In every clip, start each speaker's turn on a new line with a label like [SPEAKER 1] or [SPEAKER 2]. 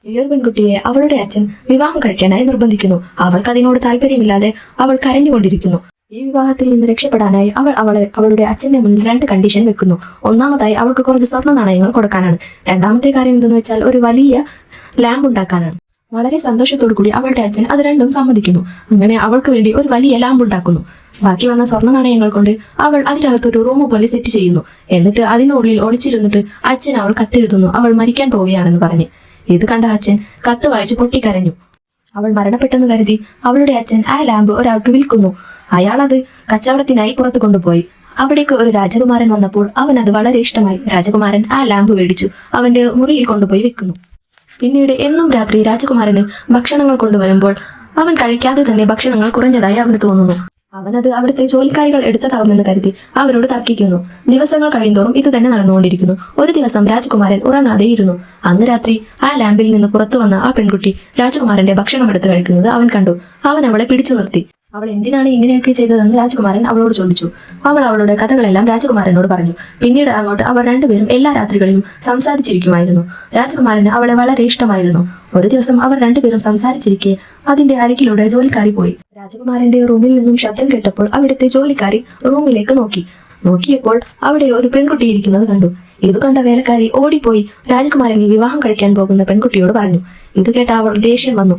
[SPEAKER 1] ഈ ഒരു പെൺകുട്ടിയെ അവളുടെ അച്ഛൻ വിവാഹം കഴിക്കാനായി നിർബന്ധിക്കുന്നു. അവൾക്ക് അതിനോട് താല്പര്യമില്ലാതെ അവൾ കരഞ്ഞുകൊണ്ടിരിക്കുന്നു. ഈ വിവാഹത്തിൽ നിന്ന് രക്ഷപ്പെടാനായി അവളുടെ അച്ഛന്റെ മുന്നിൽ 2 കണ്ടീഷൻ വെക്കുന്നു. ഒന്നാമതായി അവൾക്ക് കുറച്ച് സ്വർണ്ണ നാണയങ്ങൾ കൊടുക്കാനാണ്. രണ്ടാമത്തെ കാര്യം എന്തെന്ന് വെച്ചാൽ ഒരു വലിയ ലാമ്പ് ഉണ്ടാക്കാനാണ്. വളരെ സന്തോഷത്തോടു കൂടി അവളുടെ അച്ഛൻ അത് രണ്ടും സമ്മതിക്കുന്നു. അങ്ങനെ അവൾക്ക് വേണ്ടി ഒരു വലിയ ലാമ്പ് ഉണ്ടാക്കുന്നു. ബാക്കി വന്ന സ്വർണ്ണ നാണയങ്ങൾ കൊണ്ട് അവൾ അതിനകത്തൊരു റൂം പോലെ സെറ്റ് ചെയ്യുന്നു. എന്നിട്ട് അതിനുള്ളിൽ ഒളിച്ചിരുന്നിട്ട് അച്ഛൻ അവൾ കത്തെഴുതുന്നു, അവൾ മരിക്കാൻ പോവുകയാണെന്ന് പറഞ്ഞ്. ഇത് കണ്ട അച്ഛൻ കത്ത് വായിച്ച് പൊട്ടിക്കരഞ്ഞു. അവൾ മരണപ്പെട്ടെന്ന് കരുതി അവളുടെ അച്ഛൻ ആ ലാമ്പ് ഒരാൾക്ക് വിൽക്കുന്നു. അയാൾ അത് കച്ചവടത്തിനായി പുറത്തു കൊണ്ടുപോയി. അവിടേക്ക് ഒരു രാജകുമാരൻ വന്നപ്പോൾ അവൻ അത് വളരെ ഇഷ്ടമായി. രാജകുമാരൻ ആ ലാമ്പ് മേടിച്ചു അവന്റെ മുറിയിൽ കൊണ്ടുപോയി വെക്കുന്നു. പിന്നീട് എന്നും രാത്രി രാജകുമാരന് ഭക്ഷണങ്ങൾ കൊണ്ടുവരുമ്പോൾ അവൻ കഴിക്കാതെ തന്നെ ഭക്ഷണങ്ങൾ കുറഞ്ഞതായി അവന് തോന്നുന്നു. അവനത് അവിടുത്തെ ജോലിക്കാരികൾ എടുത്തതാവുമെന്ന് കരുതി അവരോട് തർക്കിക്കുന്നു. ദിവസങ്ങൾ കഴിയുന്തോറും ഇത് തന്നെ നടന്നുകൊണ്ടിരിക്കുന്നു. ഒരു ദിവസം രാജകുമാരൻ ഉറങ്ങാതെ ഇരുന്നു. അന്ന് രാത്രി ആ ലാമ്പിൽ നിന്ന് പുറത്തു വന്ന ആ പെൺകുട്ടി രാജകുമാരന്റെ ഭക്ഷണം എടുത്ത് കഴിക്കുന്നത് അവൻ കണ്ടു. അവൻ അവളെ പിടിച്ചു നിർത്തി. അവൾ എന്തിനാണ് ഇങ്ങനെയൊക്കെ ചെയ്തതെന്ന് രാജകുമാരൻ അവളോട് ചോദിച്ചു. അവൾ അവളുടെ കഥകളെല്ലാം രാജകുമാരനോട് പറഞ്ഞു. പിന്നീട് അങ്ങോട്ട് അവർ രണ്ടുപേരും എല്ലാ രാത്രികളിലും സംസാരിച്ചിരിക്കുമായിരുന്നു. രാജകുമാരന് അവളെ വളരെ ഇഷ്ടമായിരുന്നു. ഒരു ദിവസം അവർ രണ്ടുപേരും സംസാരിച്ചിരിക്കെ അതിന്റെ അരികിലൂടെ ജോലിക്കാരി പോയി. രാജകുമാരന്റെ റൂമിൽ നിന്നും ശബ്ദം കേട്ടപ്പോൾ അവിടുത്തെ ജോലിക്കാരി റൂമിലേക്ക് നോക്കിയപ്പോൾ അവിടെ ഒരു പെൺകുട്ടി ഇരിക്കുന്നത് കണ്ടു. ഇത് കണ്ട വേലക്കാരി ഓടിപ്പോയി രാജകുമാരനെ വിവാഹം കഴിക്കാൻ പോകുന്ന പെൺകുട്ടിയോട് പറഞ്ഞു. ഇത് കേട്ട അവൾ ദേഷ്യം വന്നു.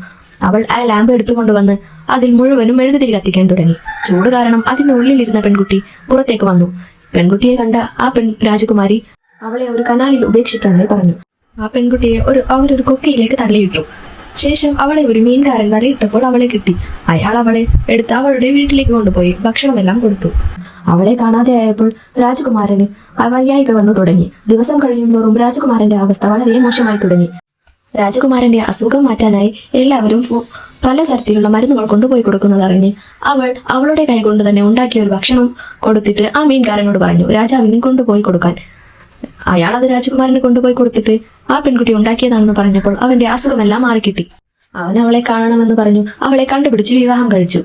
[SPEAKER 1] അവൾ ആ ലാമ്പ് എടുത്തുകൊണ്ടുവന്ന് അതിൽ മുഴുവനും മെഴുകുതിരി കത്തിക്കാൻ തുടങ്ങി. ചൂട് കാരണം അതിനുള്ളിലിരുന്ന പെൺകുട്ടി പുറത്തേക്ക് വന്നു. പെൺകുട്ടിയെ കണ്ട ആ രാജകുമാരി അവളെ ഒരു കനാലിൽ ഉപേക്ഷിക്കാനായി പറഞ്ഞു. ആ പെൺകുട്ടിയെ അവരൊരു കൊക്കയിലേക്ക് തള്ളിയിട്ടു. ശേഷം അവളെ ഒരു മീൻകാരൻ വലയിട്ടപ്പോൾ അവളെ കിട്ടി. അയാൾ അവളെ എടുത്ത് അവളുടെ വീട്ടിലേക്ക് കൊണ്ടുപോയി ഭക്ഷണമെല്ലാം കൊടുത്തു. അവളെ കാണാതെ ആയപ്പോൾ രാജകുമാരന് വയ്യായിക വന്നു തുടങ്ങി. ദിവസം കഴിയുന്തോറും രാജകുമാരന്റെ അവസ്ഥ വളരെ മോശമായി തുടങ്ങി. രാജകുമാരന്റെ അസുഖം മാറ്റാനായി എല്ലാവരും പല തരത്തിലുള്ള മരുന്നുകൾ കൊണ്ടുപോയി കൊടുക്കുന്നതറിഞ്ഞ് അവളുടെ കൈ കൊണ്ട് തന്നെ ഉണ്ടാക്കിയ ഒരു ഭക്ഷണം കൊടുത്തിട്ട് ആ മീൻകാരനോട് പറഞ്ഞു രാജാവിന് കൊണ്ടുപോയി കൊടുക്കാൻ. അയാൾ അത് രാജകുമാരന് കൊണ്ടുപോയി കൊടുത്തിട്ട് ആ പെൺകുട്ടി ഉണ്ടാക്കിയതാണെന്ന് പറഞ്ഞപ്പോൾ അവന്റെ അസുഖമെല്ലാം മാറിക്കിട്ടി. അവൻ അവളെ കാണണമെന്ന് പറഞ്ഞു അവളെ കണ്ടുപിടിച്ച് വിവാഹം കഴിച്ചു.